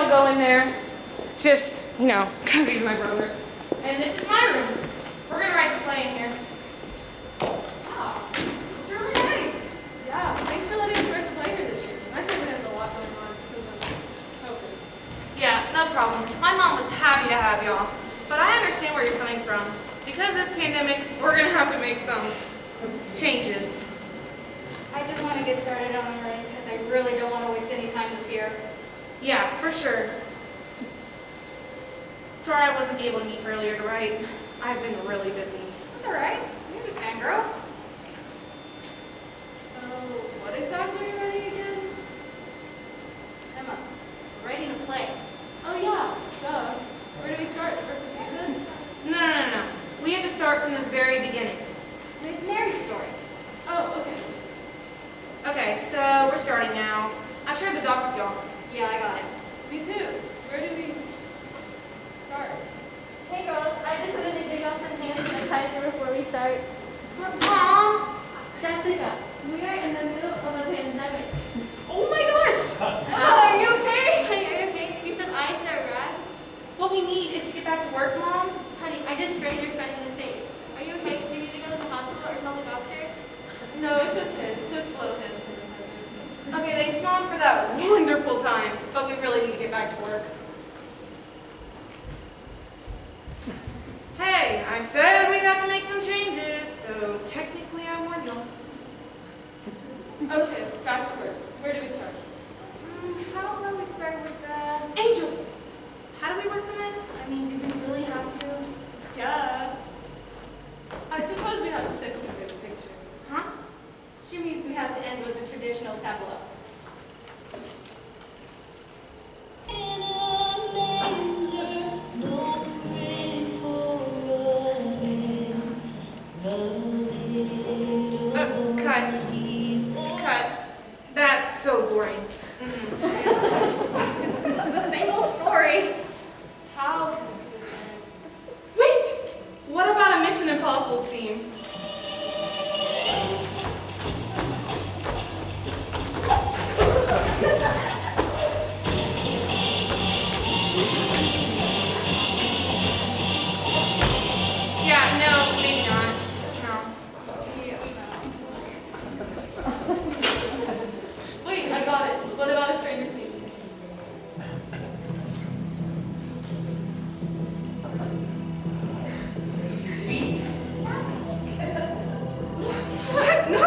go in there. Just, because he's my brother. And this is my room. We're going to write the play in here. Wow, this is really nice. Yeah, thanks for letting us write the play here this year. My family has a lot going on. Okay. Yeah, no problem. My mom was happy to have y'all. But I understand where you're coming from. Because of this pandemic, we're going to have to make some changes. I just want to get started on the writing because I really don't want to waste any time this year. Yeah, for sure. Sorry I wasn't able to meet earlier to write. I've been really busy. That's all right. We understand, girl. So, what exactly are you writing again? Emma, we're writing a play. Oh yeah, duh. Where do we start? First with Jesus? No. We have to start from the very beginning. With Mary's story. Oh, okay. Okay, so we're starting now. I shared the doc with y'all. Yeah, I got it. Me too. Where do we start? Hey girls, I just wanted to dig off some hands and tie it through before we start. Mom! Jessica, we are in the middle of a pandemic. Oh my gosh! Are you okay? Honey, are you okay? Did you some ice or a rag? What we need is to get back to work, Mom. Honey, I just sprayed your friend in the face. Are you okay? Do you need to go to the hospital or call the doctor? No, it's okay. It's just little hands. Okay, thanks, Mom, for that wonderful time. But we really need to get back to work. Hey, I said we'd have to make some changes, so technically I warned y'all. Okay, back to work. Where do we start? How about we start with Angels! How do we work them in? I mean, do we really have to? Duh. I suppose we have to stick with the big picture. Huh? She means we have to end with the traditional tableau. Cut. That's so boring. It's the same old story. How? Wait! What about a Mission Impossible theme? Yeah, no, maybe not. No. Wait, I got it. What about a Stranger Things? What? No!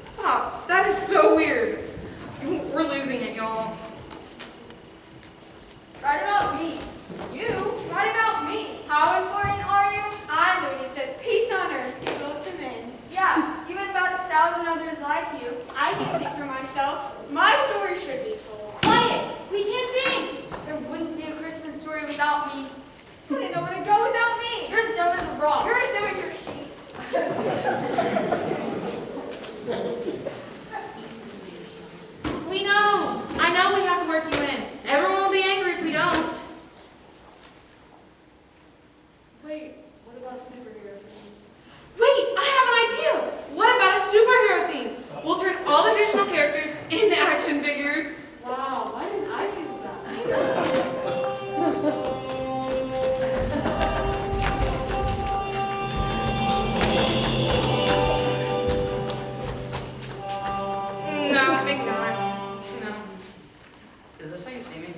Stop. That is so weird. We're losing it, y'all. Write about me. You? Write about me. How important are you? I'm the one who said peace on earth, evil to men. Yeah, even about 1,000 others like you. I can speak for myself. My story should be told. Quiet! We can't think! There wouldn't be a Christmas story without me. You didn't know where to go without me. You're as dumb as a rock. You're as dumb as your sheep. We know. I know we have to work you in. Everyone will be angry if we don't. Wait, what about superhero films? Wait, I have an idea. What about a superhero theme? We'll turn all the traditional characters into action figures. Wow, why didn't I think of that? No, maybe not. No. Is this how you see me?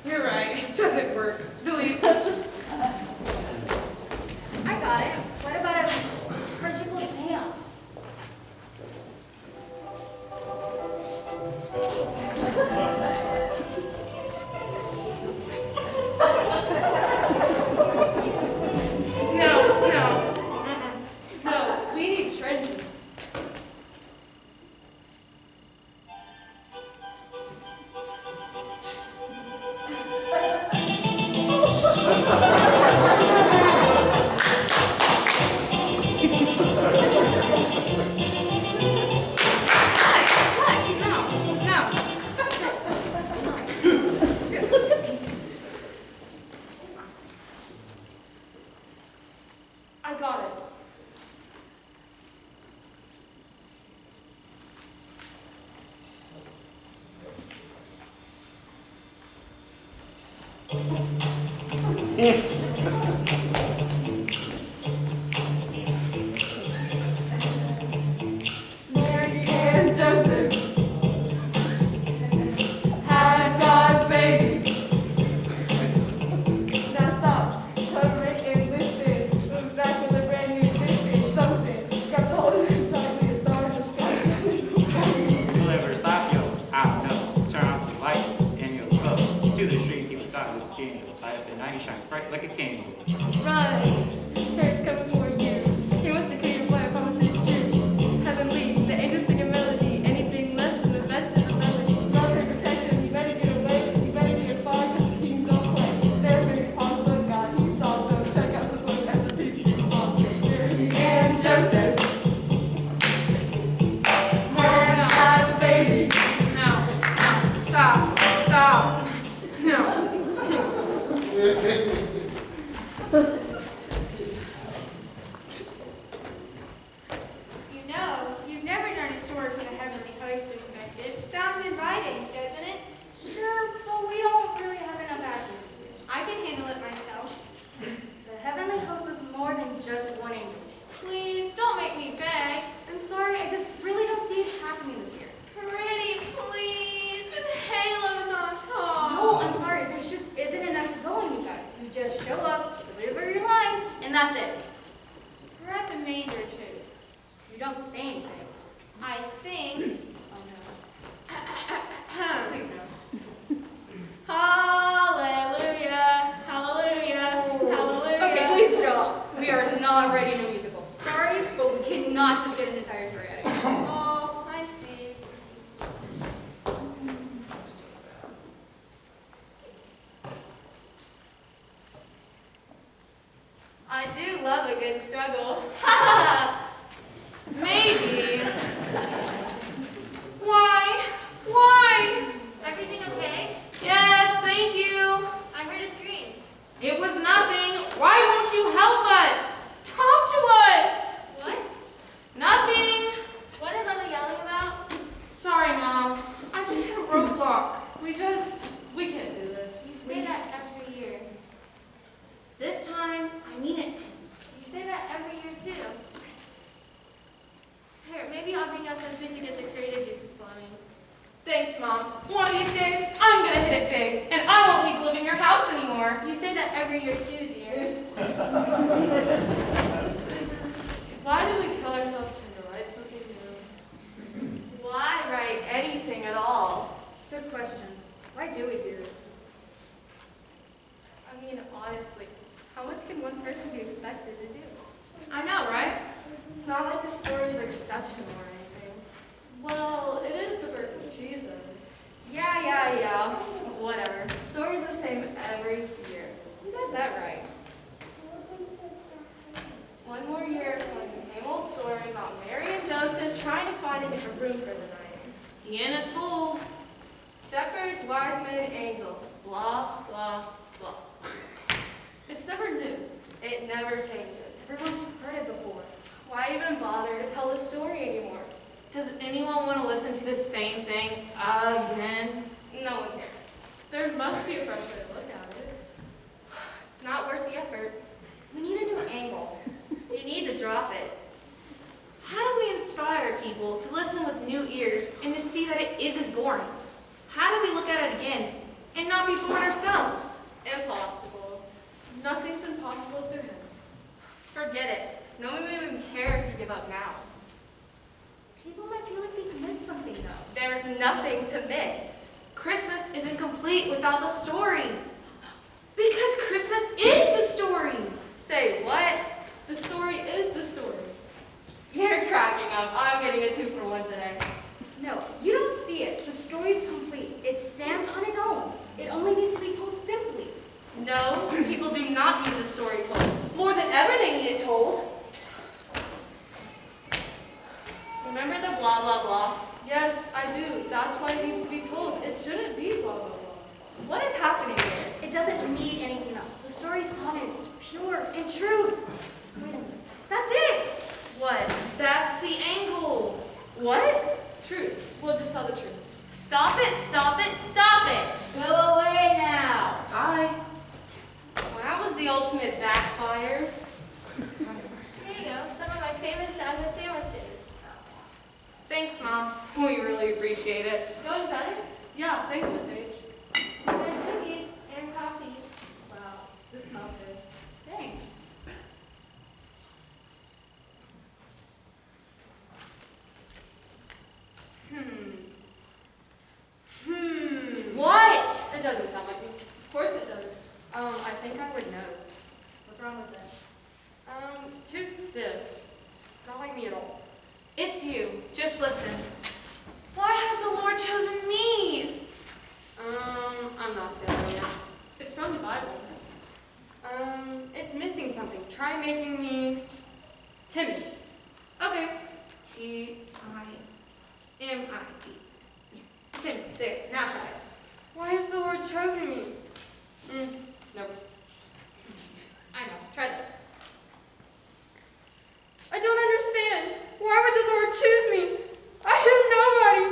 You're right. It doesn't work. Billy. I got it. What about a liturgical dance? No. No, we need trends. Mary and Joseph had God's baby. Now stop. Cover and listen. Looks back with a brand new edition. Something. Grab the whole tightly and start to splash. Deliver Sapio, I know. Turn off the light and you'll go to the street. People thought it was skinny. Light up at night, shines bright like a candle. Run. There's coming for you. He wants to clear your boy, I promise it's true. Heavenly, the angels sing a melody. Anything less than the best is a melody. Love and protect him. You better get away. You better get far because the king don't play. There's very possible God. He saw them. Check out the book at the people on Mary and Joseph. Man has a baby. No, no, stop, stop. No. You know, you've never done a story from the heavenly host perspective. Sounds inviting, doesn't it? Sure, but we don't really have enough actors. I can handle it myself. The heavenly host is more than just one angel. Please, don't make me beg. I'm sorry, I just really don't see it happening this year. Pretty, please, with halos on top. No, I'm sorry, there just isn't enough to go on, you guys. You just show up, deliver your lines, and that's it. We're at the manger too. You don't say anything. I sing. Oh no. Please no. Hallelujah, hallelujah, hallelujah. Okay, please stop. We are not writing a musical. Sorry, but we cannot just get an entire story out of it. Oh, I see. I do love a good struggle. Maybe. Why? Everything okay? Yes, thank you. I'm here to scream. It was nothing. Why won't you help us? Talk to us. What? Nothing. What is all the yelling about? Sorry, Mom. I just hit a roadblock. We can't do this. You say that every year. This time, I mean it. You say that every year too. Here, maybe I'll bring out some food to get the creative juices flowing. Thanks, Mom. One of these days, I'm gonna hit it big, and I won't leave living your house anymore. You say that every year too, dear. Why do we kill ourselves trying to write something new? Why write anything at all? Good question. Why do we do this? I mean, honestly, how much can one person be expected to do? I know, right? It's not like the story is exceptional or anything. Well, it is the birth of Jesus. Yeah. Whatever. Story's the same every year. You got that right. One more year of telling the same old story about Mary and Joseph trying to find a different room for the night. Hannah's full. Shepherds, wise men, angels. Blah, blah, blah. It's never new. It never changes. Everyone's heard it before. Why even bother to tell the story anymore? Does anyone want to listen to the same thing again? No one cares. There must be a fresh way to look at it. It's not worth the effort. We need a new angle. You need to drop it. How do we inspire people to listen with new ears and to see that it isn't boring? How do we look at it again and not be bored ourselves? Impossible. Nothing's impossible through him. Forget it. No one will even care if you give up now. People might feel like they've missed something though. There's nothing to miss. Christmas isn't complete without the story. Because Christmas is the story. Say what? The story is the story. You're cracking up. I'm getting a 2 for 1 today. No, you don't see it. The story's complete. It stands on its own. It only needs to be told simply. No, people do not need the story told. More than ever they need it told. Remember the blah, blah, blah? Yes, I do. That's why it needs to be told. It shouldn't be blah, blah, blah. What is happening here? It doesn't need anything else. The story's honest, pure, and true. Wait a minute. That's it! What? That's the angle. What? Truth. We'll just tell the truth. Stop it, stop it, stop it! Go away now! Bye. Thanks, Mom. We really appreciate it. Feeling better? Yeah, thanks, Miss H. There's cookies and coffee. Wow, this smells good. Thanks. What? It doesn't sound like me. Of course it doesn't. I think I would know. What's wrong with that? It's too stiff. Not like me at all. It's you. Just listen. Why has the Lord chosen me? I'm not feeling it. It's from the Bible. It's missing something. Try making me timid. Okay. Timid. Timid. There. Now try it. Why has the Lord chosen me? Nope. I know. Try this. I don't understand. Why would the Lord choose me? I am nobody.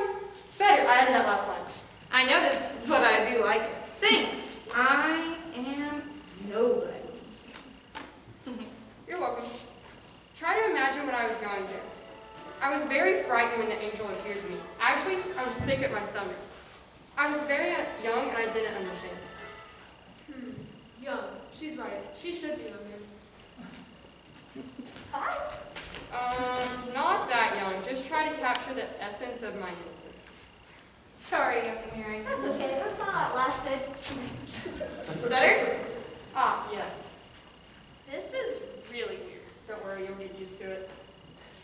Better. I added that last line. I noticed, but I do like it. Thanks. I am nobody. You're welcome. Try to imagine what I was going through. I was very frightened when the angel appeared to me. Actually, I was sick at my stomach. I was very young and I didn't understand. Young. She's right. She should be younger. Not that young. Just try to capture the essence of my innocence. Sorry, young Mary. That's okay. That's not how it lasted. Better? Ah, yes. This is really weird. Don't worry, you'll get used to it.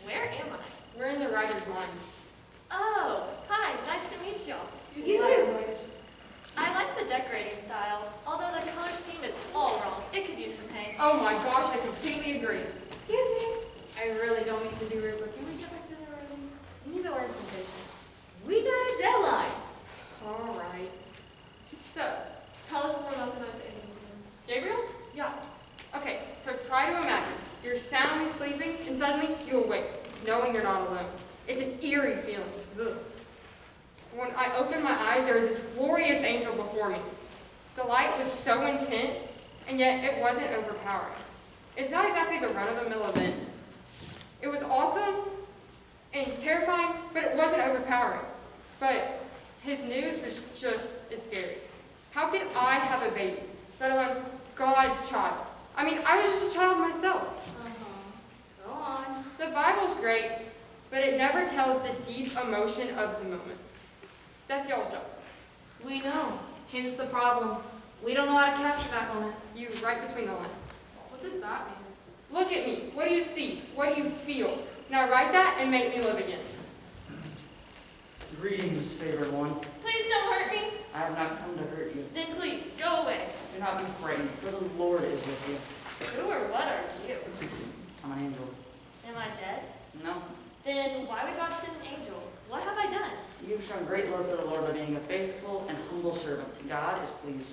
Where am I? We're in the writer's line. Oh, hi, nice to meet y'all. You too. I like the decorating style, although the color scheme is all wrong. It could use some paint. Oh my gosh, I completely agree. Excuse me. I really don't mean to be rude, but can we get back to the room? You need to learn some patience. We got a deadline. All right. So, tell us more about the night the angel came. Gabriel? Yeah. Okay, so try to imagine. You're soundly sleeping, and suddenly you awake, knowing you're not alone. It's an eerie feeling. Ugh. When I opened my eyes, there was this glorious angel before me. The light was so intense, and yet it wasn't overpowering. It's not exactly the run-of-the-mill event. It was awesome and terrifying, but it wasn't overpowering. But his news was just as scary. How could I have a baby, let alone God's child? I mean, I was just a child myself. Go on. The Bible's great, but it never tells the deep emotion of the moment. That's y'all's job. We know. Hence the problem. We don't know how to capture that moment. You right between the lines. What does that mean? Look at me. What do you see? What do you feel? Now write that and make me live again. Greetings, favored one. Please don't hurt me. I have not come to hurt you. Then please, go away. Do not be frightened, for the Lord is with you. Who or what are you? I'm an angel. Am I dead? No, Then why would God send an angel? What have I done? you've shown great love for the Lord by being a faithful and humble servant. God is pleased.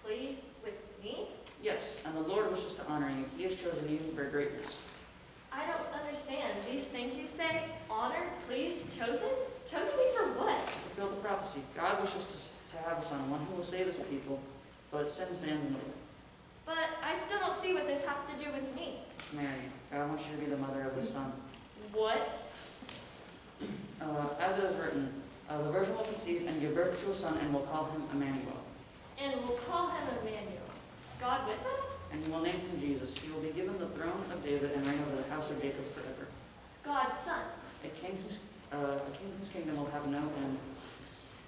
Please, with me? Yes, and the Lord wishes to honor you. He has chosen you for greatness. I don't understand. These things you say, honor, please, chosen? Chosen me for what? Fulfill the prophecy. God wishes to have a son, one who will save his people, but sin stands in the way. But I still don't see what this has to do with me. Mary, God wants you to be the mother of his son. What? As it is written, the virgin will conceive and give birth to a son, and will call him Emmanuel. And we'll call him Emmanuel. God with us? And you will name him Jesus. He will be given the throne of David and reign over the house of Jacob forever. God's son. A king whose kingdom will have no end.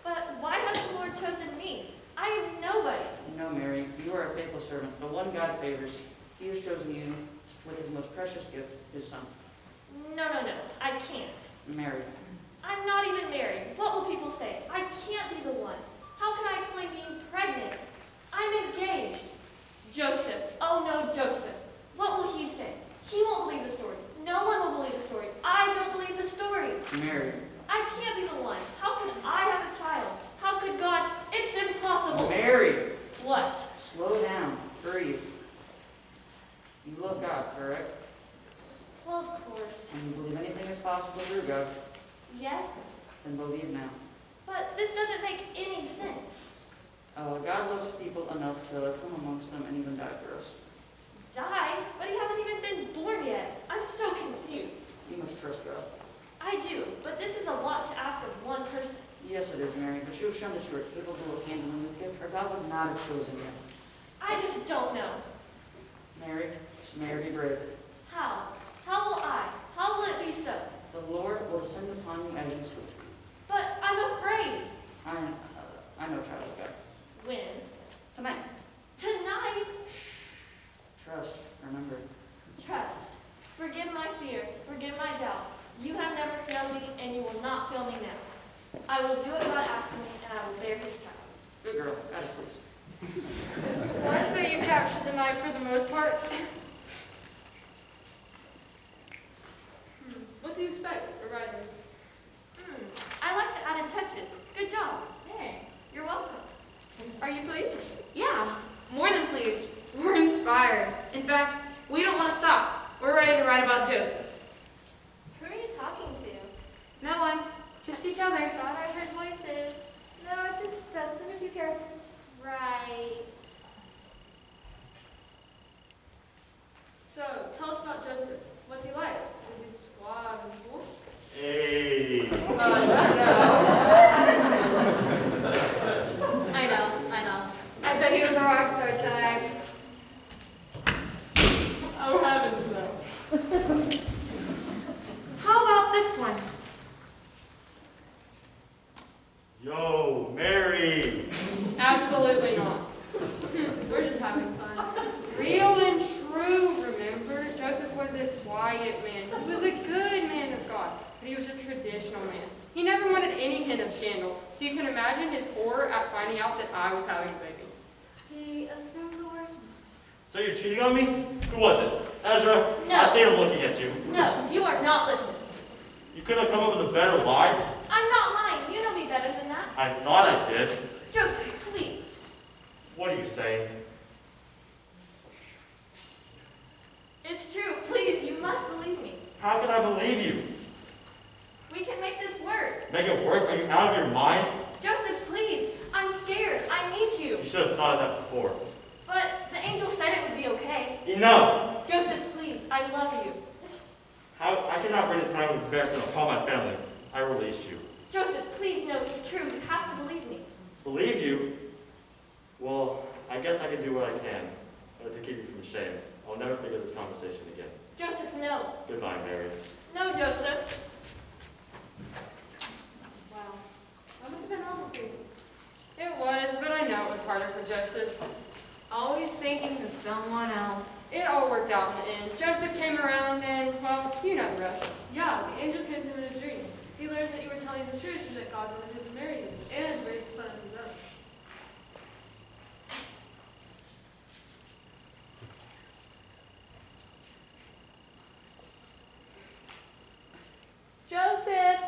But why has the Lord chosen me? I am nobody. No, Mary, you are a faithful servant, the one God favors. He has chosen you with his most precious gift, his son. No, I can't. Mary, I'm not even married. What will people say? I can't be the one. How can I explain being pregnant? I'm engaged. Joseph. Oh no, Joseph. What will he say? He won't believe the story. No one will believe the story. I don't believe the story. Mary, I can't be the one. How could I have a child? How could God? It's impossible. Mary! What? Slow down. Breathe. You love God, correct? Well, of course. And you believe anything is possible through God, Yes. then believe now. But this doesn't make any sense. God loves people enough to come amongst them and even die for us. Die? But he hasn't even been born yet. I'm so confused. You must trust God. I I do, but this is a lot to ask of one person. Yes, it is, Mary, but you have shown that you are capable of handling this gift, or God would not have chosen you. I just don't know. Mary, be brave. How? How will I? How will it be so? The Lord will descend upon you as you sleep. But I'm afraid. I know, child of God. When? Tonight. Tonight? Trust, remember. Trust. Forgive my fear. Forgive my doubt. You have never failed me, and you will not fail me now. I will do what God asks me, and I will bear his child. Good girl, guys, please. Well, I'd say you captured the night for the most part. What do you expect, the writers? I like the added touches. Good job. Hey, you're welcome. Are you pleased? Yeah, more than pleased. We're inspired. In fact, we don't want to stop. We're ready to write about Joseph. Who are you talking to? No one, just each other. Thought I heard voices. No, just some of you characters. Right. So, tell us about Joseph. What's he like? Is he suave and cool? Hey. I know. I bet he was a rock star tag. Oh, heavens, no. How about this one? Yo, Mary. Absolutely not. We're just having fun. Real and true, remember? Joseph was a quiet man. He was a good man of God, but he was a traditional man. He never wanted any hint of scandal, so you can imagine his horror at finding out that I was having a baby. He assumed the worst. So you're cheating on me? Who was it? Ezra? No. I see him looking at you. No, you are not listening. You couldn't have come up with a better lie? I'm not lying. You know me better than that. I thought I did. Joseph, please. What are you saying? It's true. Please, you must believe me. How can I believe you? We can make this work. Make it work? Are you out of your mind? Joseph, please. I'm scared. I need you. You should have thought of that before. But the angel said it would be okay. Enough! Joseph, please. I love you. I cannot bring this time to bear upon my family. I release you. Joseph, please know it's true. You have to believe me. Believe you? Well, I guess I can do what I can to keep you from shame. I'll never forget this conversation again. Joseph, no. Goodbye, Mary. No, Joseph. Wow. That must have been awful for you. It was, but I know it was harder for Joseph. Always thinking of someone else. It all worked out in the end. Joseph came around and, well, you know the rest. Yeah, the angel came to him in a dream. He learned that you were telling the truth and that God wanted him to marry you and raise a son of his own. Joseph!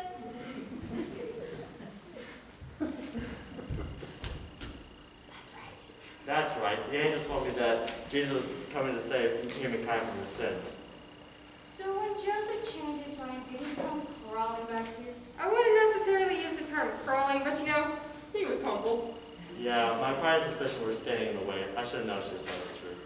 That's right. The angel told me that Jesus was coming to save humankind from their sins. So when Joseph changed his mind, did he come crawling back to you? I wouldn't necessarily use the term crawling, but you know, he was humble. Yeah, my prior suspicion were standing in the way. I should have known she was telling the truth.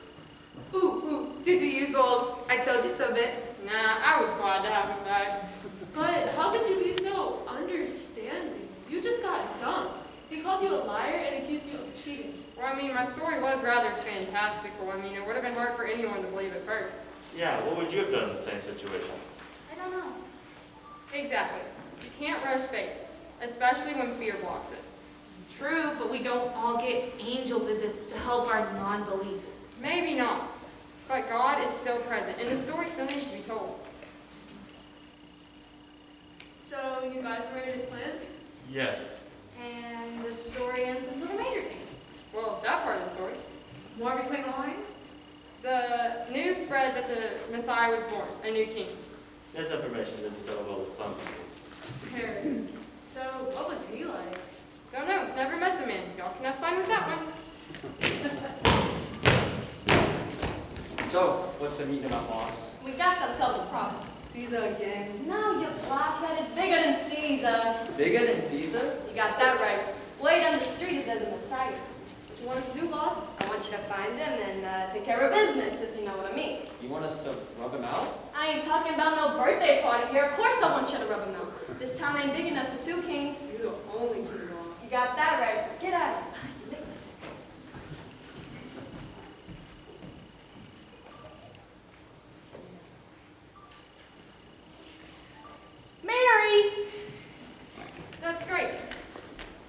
Ooh, did you use the old I told you so bit? Nah, I was glad to have him back. But how could you be so understanding? You just got dumped. He called you a liar and accused you of cheating. Well, I mean, my story was rather fantastical. I mean, it would have been hard for anyone to believe at first. Yeah, what would you have done in the same situation? I don't know. Exactly. You can't rush faith, especially when fear blocks it. True, but we don't all get angel visits to help our non-belief. Maybe not, but God is still present, and the story still needs to be told. So you guys are ready to plan? Yes. And the story ends until the manger scene. Well, that part of the story. More between the lines? The news spread that the Messiah was born, a new king. This information didn't settle well with some people. Harry. So what was he like? Don't know, never met the man. Y'all can have fun with that one. So, what's the meeting about, boss? We got ourselves a problem. Caesar again. No, you blockhead. It's bigger than Caesar. Bigger than Caesar? You got that right. Way down the street is there's a Messiah. What you want us to do, boss? I want you to find him and take care of business, if you know what I mean. You want us to rub him out? I I ain't talking about no birthday party here. Of course someone should have rubbed him out. This town ain't big enough for two kings. You're the only king, boss. You got that right. Get out of here. Mary! That's great.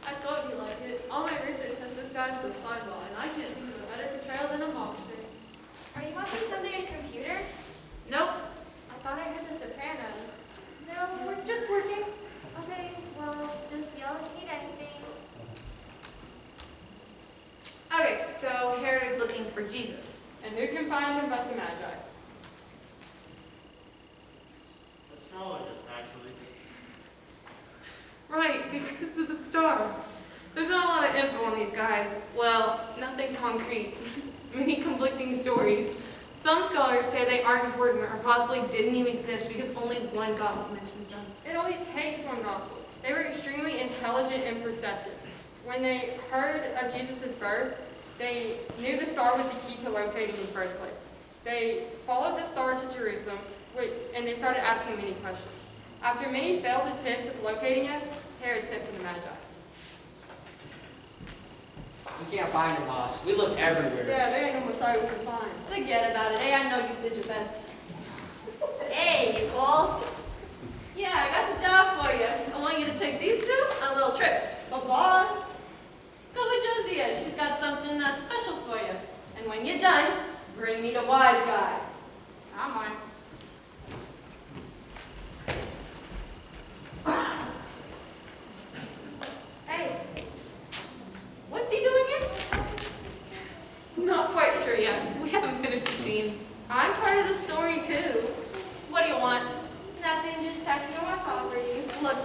I thought you'd like it. All my research says this guy's the son-in-law, and I can't think of a better portrayal than a mobster. Are you watching something on your computer? Nope. I thought I heard The Sopranos. No, we're just working. Okay, well, just yell if you need anything. Okay, so Herod is looking for Jesus. And who can find him but the Magi? Astrologers, actually. Right, because of the star. There's not a lot of info on these guys. Well, nothing concrete. Many conflicting stories. Some scholars say they aren't important or possibly didn't even exist because only one gospel mentions them. It only takes one gospel. They were extremely intelligent and perceptive. When they heard of Jesus' birth, they knew the star was the key to locating his birthplace. They followed the star to Jerusalem, and they started asking many questions. After many failed attempts at locating us, Herod sent for the Magi. We can't find him, boss. We looked everywhere. Yeah, there ain't no Messiah we can find. Forget about it. Hey, I know you did your best. Hey, you both. Yeah, I got a job for you. I want you to take these two on a little trip. But boss, go with Josiah. She's got something special for you. And when you're done, bring me the wise guys. Come on. Hey, what's he doing here? Not quite sure yet. We haven't finished the scene. I'm part of the story too. What do you want? Nothing, just checking on my property. Look.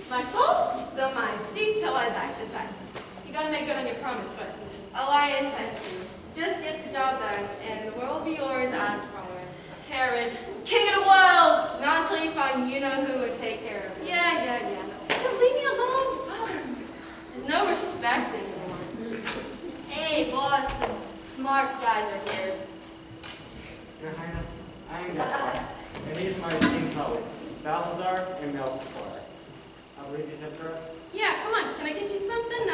My soul is still mine. See, till I die. Besides, you gotta make good on your promise first. Oh, I intend to. Just get the job done, and the world will be yours as promised. Herod, king of the world. Not until you find you know who would take care of it. Yeah. Just leave me alone. You're bothering me. There's no respect anymore. Hey, boss, the smart guys are here. Your Highness, I am Gaspar, and these are my esteemed colleagues, Balthazar and Melchior. I believe you sent for us? Yeah, come on. Can I get you something?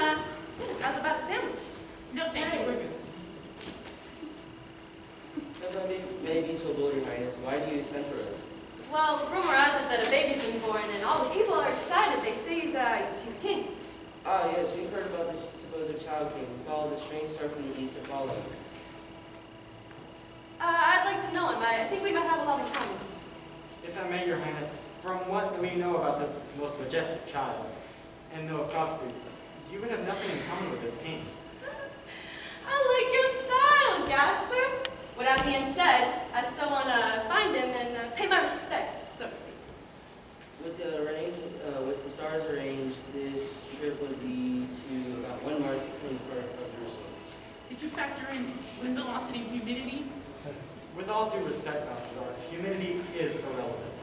How's about a sandwich? No, thank you, we're good. If I may be so bold, Your Highness, why do you send for us? Well, rumor has it that a baby's been born, and all the people are excited. They say he's a king. Ah, yes, we've heard about this supposed child king. We followed the strange star from the east to follow him. I'd like to know him. I think we might have a lot in common. If I may, Your Highness, from what we know about this most majestic child, and know of prophecies, you would have nothing in common with this king. I like your style, Gasper. With that being said, I still want to find him and pay my respects, so to speak. With the stars arranged, this trip would be to about 1 mark from the front of Jerusalem. Did you factor in wind velocity and humidity? With all due respect, Balthazar, humidity is irrelevant.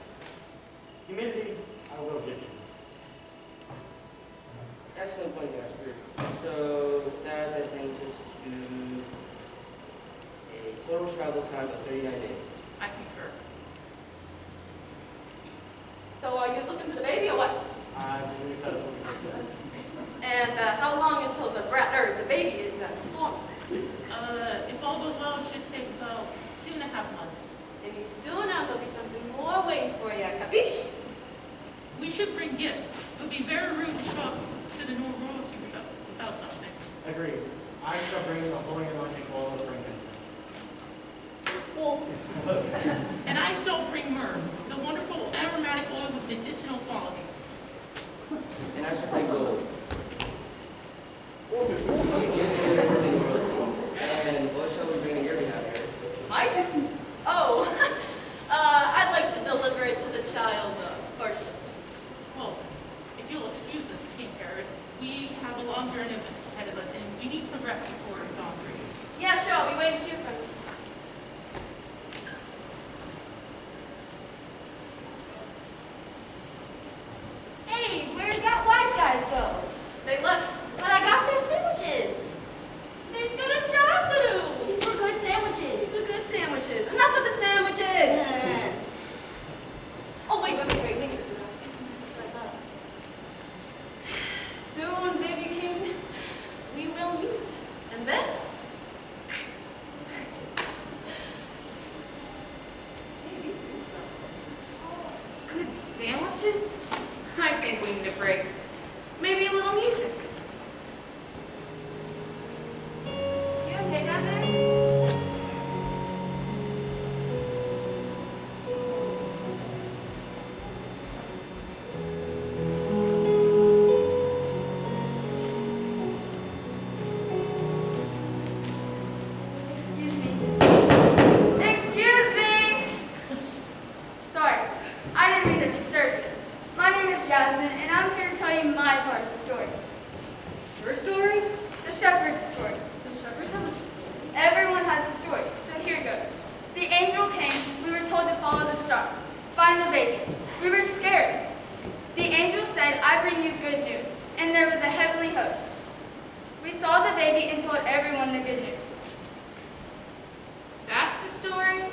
Humidity, I will give you. Excellent point, Gasper. So that brings us to a total travel time of 39 days. I concur. So are you looking for the baby or what? I believe that is what you said. And how long until the baby is born? If all goes well, it should take about 2.5 months. Maybe sooner there'll be something more waiting for you. Capiche? We should bring gifts. It would be very rude to show up to the new royalty without something. Agreed. I shall bring the holy anointing oil of frankincense. And I shall bring myrrh, the wonderful aromatic oil with medicinal qualities. And I shall bring gold. Gifts to the royalty. And what shall we bring on your behalf, Eric? My gift? Oh, I'd like to deliver it to the child first. Well, if you'll excuse us, King Herod, we have a long journey ahead of us, and we need some rest before dawn breaks. Yeah, sure, I'll be waiting to hear from you. Hey, where'd that wise guys go? They left. But I got their sandwiches. They've got a job to do. These were good sandwiches. These are good sandwiches. Enough of the sandwiches. bed. Good sandwiches? I think we need a break. Maybe a little music. You okay down there? Excuse me. Excuse me! Sorry, I didn't mean to disturb you. My name is Jasmine, and I'm here to tell you my part of the story. Your story? The shepherd's story. The shepherds have a story. Everyone has a story, so here goes. The angel came, we were told to follow the star. Find the baby. We were scared. The angel said, I bring you good news, and there was a heavenly host. We saw the baby and told everyone the good news. That's the story?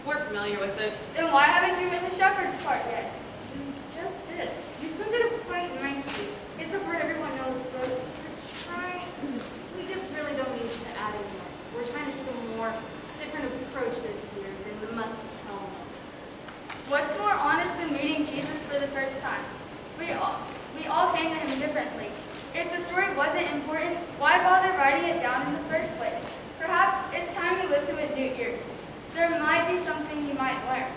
We're familiar with it. Then why haven't you read the shepherd's part yet? You just did. You summed it up quite nicely. It's the part everyone knows, but we just really don't need to add anymore. We're trying to take a more different approach this year than the must-tell moments. What's more honest than meeting Jesus for the first time? We all came to him differently. If the story wasn't important, why bother writing it down in the first place? Perhaps it's time you listen with new ears. There might be something you might learn.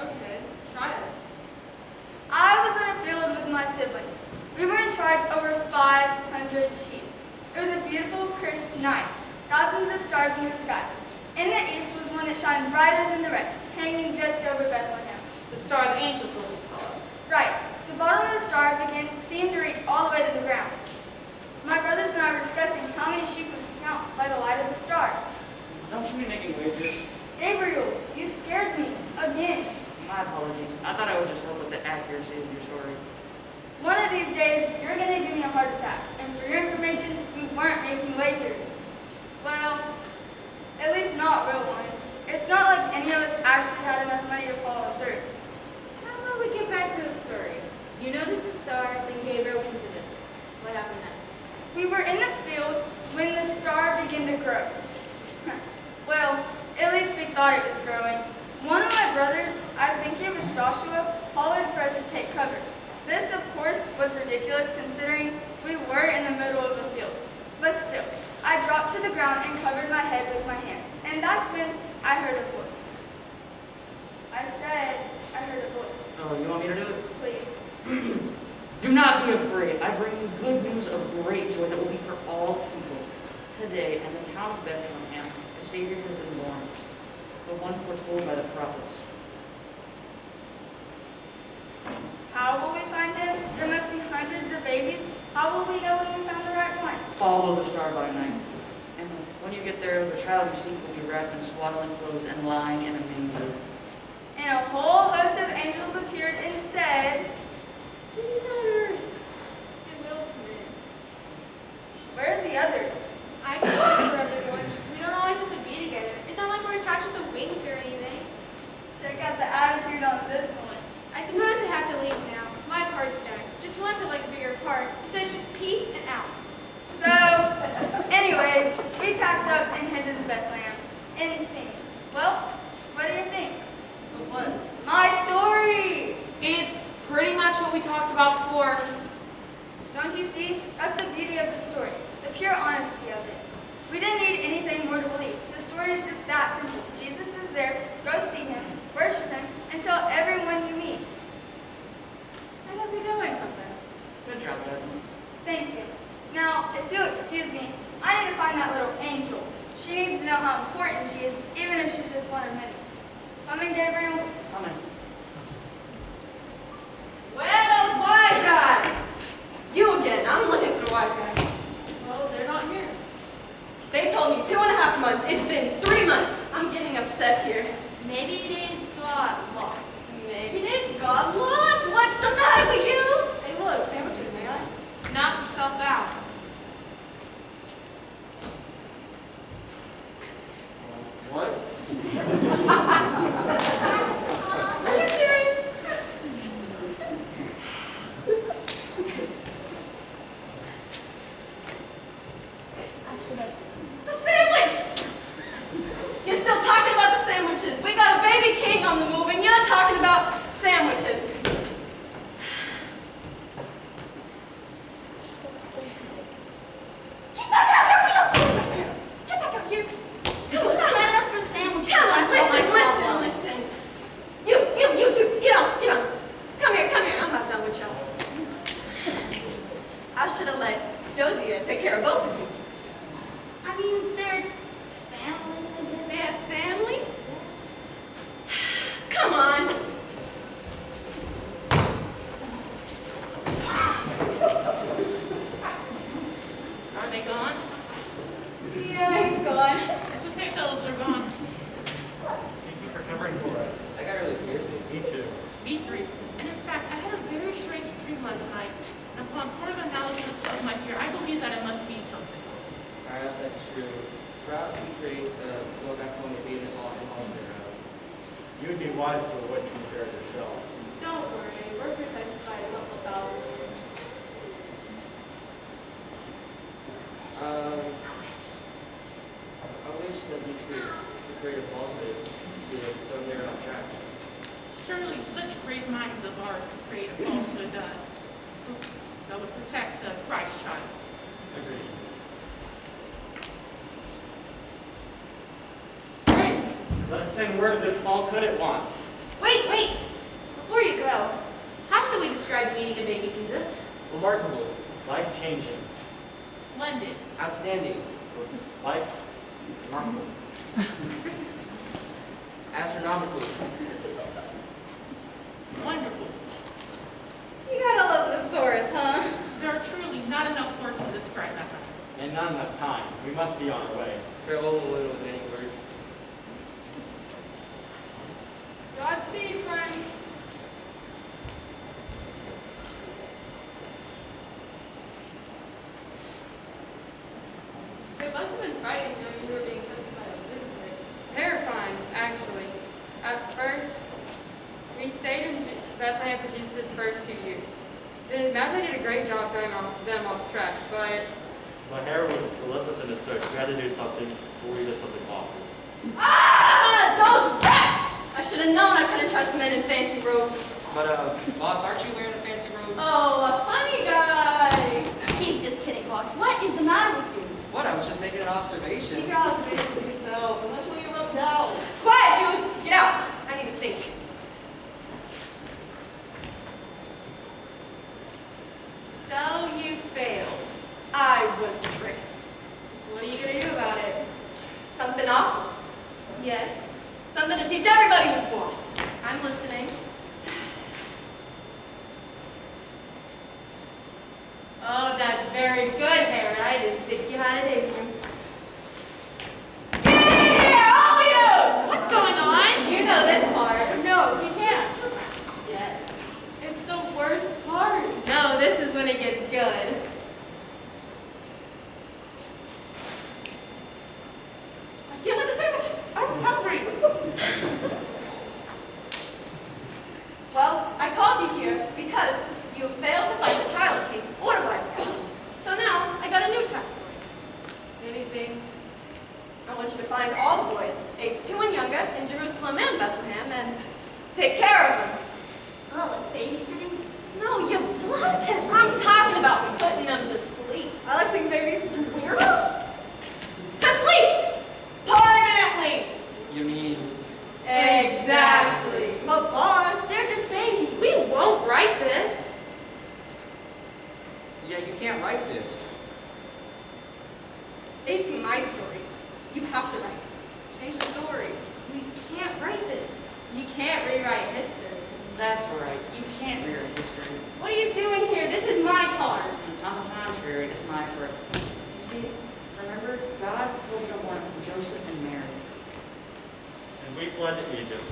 Okay, try it. I was in a field with my siblings. We were in charge over 500 sheep. It was a beautiful, crisp night. Thousands of stars in the sky. In the east was one that shined brighter than the rest, hanging just over Bethlehem. The star the angel told me to follow. Right. The bottom of the star seemed to reach all the way to the ground. My brothers and I were discussing how many sheep we could count by the light of the star. Don't you be making wagers? Gabriel, you scared me. Again. My apologies. I thought I would just help with the accuracy of your story. One of these days, you're going to give me a heart attack. And for your information, we weren't making wagers. Well, at least not real ones. It's not like any of us actually had enough money to follow through. How about we get back to the story? You noticed a star, then Gabriel came to visit. What happened next? We were in the field when the star began to grow. Well, at least we thought it was growing. One of my brothers, I think it was Joshua, hollered for us to take cover. This, of course, was ridiculous considering we were in the middle of a field. But still, I dropped to the ground and covered my head with my hands. And that's when I heard a voice. I said, I heard a voice. Oh, you want me to do it? Please. Do not be afraid. I bring you good news of great joy that will be for all people. Today, in the town of Bethlehem, the Savior has been born, the one foretold by the prophets. How will we find him? There must be hundreds of babies. How will we know when we found the right one? Follow the star by night. And when you get there, the child you seek will be wrapped in swaddling clothes and lying in a manger. And a whole host of angels appeared and said, Peace on earth. Goodwill to men. where are the others? I can speak for everyone. We don't always have to be together. It's not like we're attached with the wings or anything. Check out the attitude on this one. I suppose I have to leave now. My part's done. Just wanted to like a bigger part. It says just peace and out. So, anyways, we packed up and headed to Bethlehem. Insane. Well, what do you think? What? My story! It's pretty much what we talked about before. Don't you see? That's the beauty of the story. The pure honesty of it. We didn't need anything more to believe. The story is just that simple. Jesus is there. Go see him, worship him, and tell everyone you meet. I guess we did learn something. Good job, Jasmine. Thank you. Now, if you'll excuse me, I need to find that little angel. She needs to know how important she is, even if she's just one of many. Coming, Gabriel? Coming. Where are those wise guys? You again. I'm looking for the wise guys. Well, they're not here. They told me 2.5 months. It's been 3 months. I'm getting upset here. Maybe it is God lost. Maybe they got lost. What's the matter with you? Hey, look, sandwiches, may I? Knock yourself out. What? Are you serious? should have let Josie take care of both of you. I mean, they're family, I guess. They're family? Come on. Are they gone? Yeah, he's gone. It's okay, fellas, they're gone. Thank you for covering for us. I got really scared. Me too. B3. And in fact, I had a very strange dream last night. And upon further analysis of my fear, I believe that it must mean something. Perhaps that's true. Perhaps we could go back home and be in the hall and all their You would be wise to avoid being fair yourself. Don't worry, we're protected by a couple dollars. I wish that we could create a falsehood to throw there on track. Surely such great minds of ours could create a falsehood that would protect the Christ child. Agreed. Let's send word of this falsehood at once. Wait. Before you go, how should we describe the meeting of baby Jesus? Remarkable. Life-changing. Splendid. Outstanding. Life. Remarkable. Astronomical. Wonderful. You gotta love the Saurus, huh? There are truly not enough words to describe that. And not enough time. We must be on our way. Farewell, little many words. Godspeed, friends. It must have been frightening knowing you were being hunted by a lizard. Terrifying, actually. At first, we stayed in Bethlehem for Jesus' first 2 years. The Magi did a great job throwing them off track, but My hair was relentless in his search. We had to do something, or we did something awful. Ah! Those rats! I should have known I couldn't trust men in fancy robes. But, boss, aren't you wearing a fancy robe? Oh, a funny guy. He's just kidding, boss. What is the matter with you? What? I was just making an observation. Keep your observations to yourself, unless when you're rubbed out. Quiet, dudes! Get out! I need to think. So you failed. I was tricked. What are you gonna do about it? Something awful. Yes, Something to teach everybody who's boss. I'm listening. Oh, that's very good, Herod. I didn't think you had it in you. Here, all you! What's going on? You know this part. No, you can't. Yes. It's the worst part. No, this is when it gets good. Get with the sandwiches. I'm hungry. Well, I called you here because you failed to find the child king or the wise guys. So now I got a new task for you. Anything? I want you to find all the boys, aged 2 and younger, in Jerusalem and Bethlehem, and take care of them. Oh, like babysitting? No, you bloodhead. I'm talking about putting them to sleep. I like seeing babies. Weirdo. To sleep! Permanently! You mean Exactly. But boss, They're just babies. We won't write this. Yeah, you can't write this. it's my story. You have to write it. Change the story. We can't write this. You can't rewrite history. That's right. You can't rewrite history. What are you doing here? This is my car. On the contrary, it's my turn. You see, remember, God told someone Joseph and Mary. And we fled to Egypt.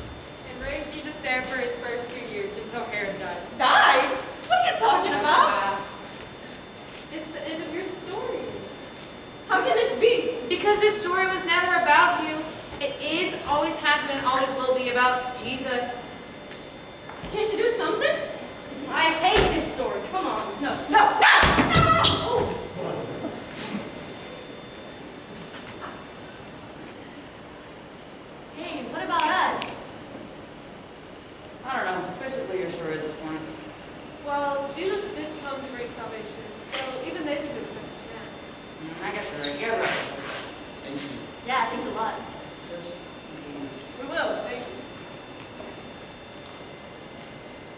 and raised Jesus there for his first 2 years until Herod died. Died? What are you talking about? It's the end of your story. How can this be? Because this story was never about you. It is, always has been, and always will be about Jesus. Can't you do something? I hate this story. Come on. No, no, no, no! Hey, what about us? I don't know. It's basically your story at this point. Well, Jesus did come to bring salvation, so even they can do it. I guess you're right. Yeah, right. thank you. Yeah, thanks a lot. Just, We will, thank you.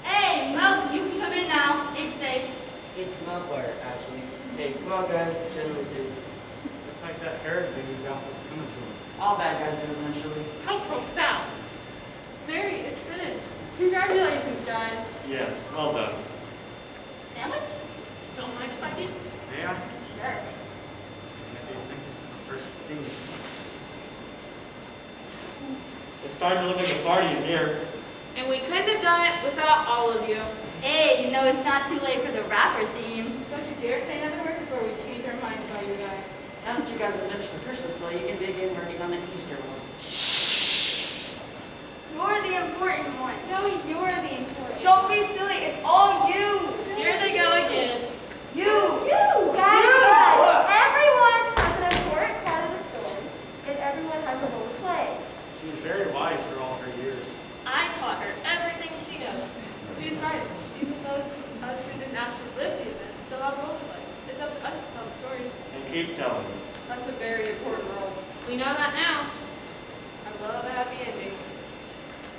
Hey, Mel, you can come in now. It's safe. It's not actually. Hey, come on, guys. Gentlemen, too. Looks like that Herod baby's got what's coming to him. All bad guys do eventually. How profound. Mary, it's finished. Congratulations, guys. Yes, well done. Sandwich? Don't mind if I do? May I? Sure. At these things, it's the first thing. It's starting to look like a party in here. And we couldn't have done it without all of you. Hey, you know it's not too late for the rapper theme. Don't you dare say another word before we change our minds about you guys. Now that you guys have finished the Christmas play, you can begin working on the Easter one. You're the important one. No, you're the important. Don't be silly. It's all you. Here they go again. You. Guys, Everyone has an important part of the story, and everyone has a role to play. She was very wise for all her years. I taught her everything she knows. she's right. Even those of us who didn't actually live the event still have a role to play. It's up to us to tell the story. And keep telling me. That's a very important role. We know that now. I love a happy ending.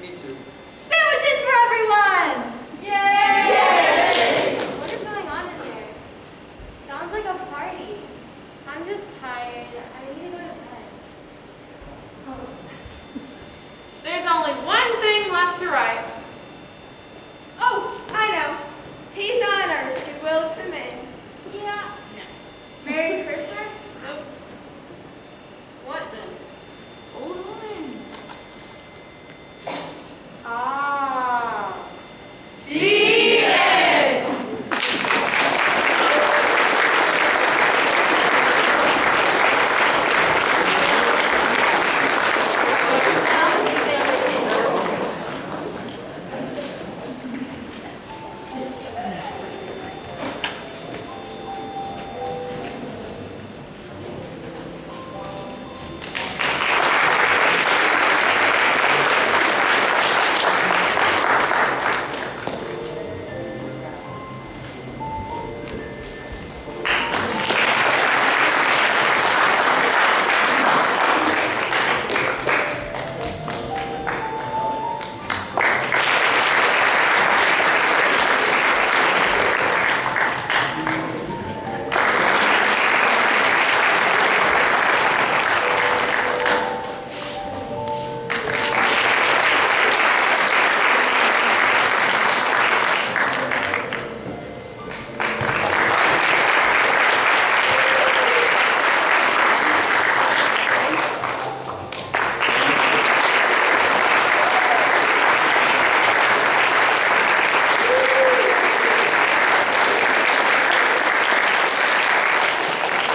Me too. Sandwiches for everyone! Yay! What is going on in there? Sounds like a party. I'm just tired. I need to go to bed. There's only one thing left to write. Oh, I know. Peace on earth, goodwill to men. Yeah. Merry Christmas? Nope. What then? Old woman. Ah. The end.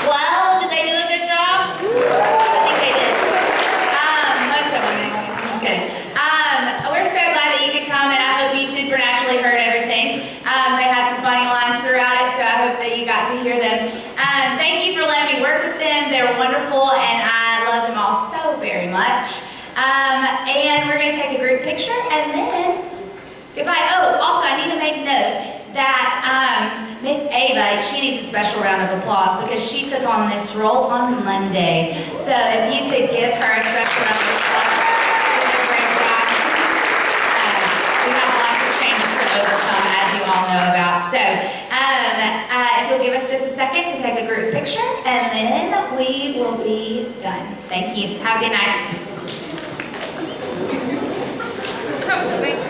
Well, did they do a good job? I think they did. Most of them anyway. I'm just kidding. We're so glad that you could come, and I hope you supernaturally heard everything. They had some funny lines throughout it, so I hope that you got to hear them. Thank you for letting me work with them. They were wonderful, and I love them all so very much. And we're going to take a group picture, and then goodbye. Oh, also, I need to make note that Miss Ava, she needs a special round of applause because she took on this role on Monday. So if you could give her a special round of applause. She did a great job. We have lots of changes to overcome, as you all know about. So if you'll give us just a second to take a group picture, and then we will be done. Thank you. Have a good night. Thank